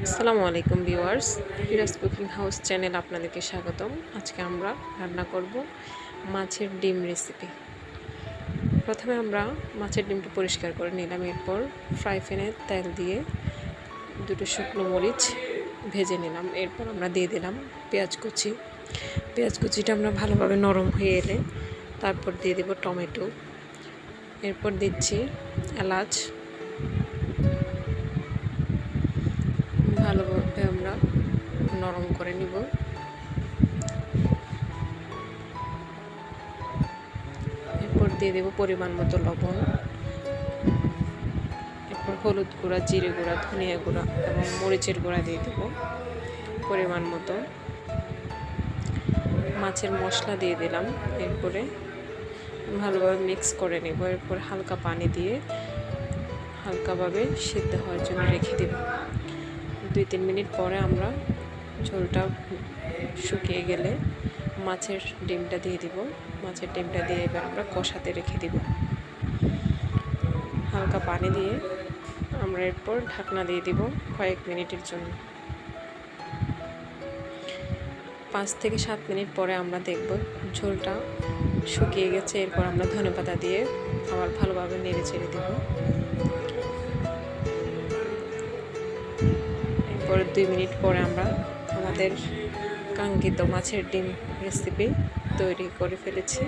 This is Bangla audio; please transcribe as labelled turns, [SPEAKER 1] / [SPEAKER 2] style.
[SPEAKER 1] আসসালামু আলাইকুম viewers, Firaz cooking house channel আপনাদেরকে স্বাগতম। আজকে আমরা রান্না করব মাছের ডিম রেসিপি। প্রথমে আমরা মাছের ডিমটা পরিষ্কার করে নিলাম। এরপর ফ্রাই প্যানে তেল দিয়ে দুটো শুকনো মরিচ ভেজে নিলাম। এরপর আমরা দিয়ে দিলাম পেঁয়াজ কুচি। পেঁয়াজ কুচিটা আমরা ভালোভাবে নরম হয়ে এলে তারপর দিয়ে দেব টমেটো। এরপর দিচ্ছি এলাচ। ভালোভাবে আমরা নরম করে নিব। এরপর দিয়ে দেব পরিমাণ মতো লবণ। এরপর হলুদ গুঁড়া, জিরে গুঁড়া, ধনিয়া গুঁড়া এবং মরিচের গুঁড়া দিয়ে দেব পরিমাণ মতো। মাছের মশলা দিয়ে দিলাম। এরপরে ভালোভাবে মিক্স করে নেব। এরপর হালকা পানি দিয়ে হালকাভাবে সিদ্ধ হওয়ার জন্য রেখে দেব। 2-3 মিনিট পরে আমরা ঝোলটা শুকিয়ে গেলে মাছের ডিমটা দিয়ে দিব। মাছের ডিমটা দিয়ে এবার আমরা কষাতে রেখে দিব। হালকা পানি দিয়ে আমরা এরপর ঢাকনা দিয়ে দিব কয়েক মিনিটের জন্য। 5 থেকে 7 মিনিট পরে আমরা দেখব ঝোলটা শুকিয়ে গেছে। এরপর আমরা ধনেপাতা দিয়ে আবার ভালোভাবে নেড়ে চেড়ে দেব। এরপর 2 মিনিট পরে আমরা আমাদের কাঙ্ক্ষিত মাছের ডিম রেসিপি তৈরি করে ফেলেছি।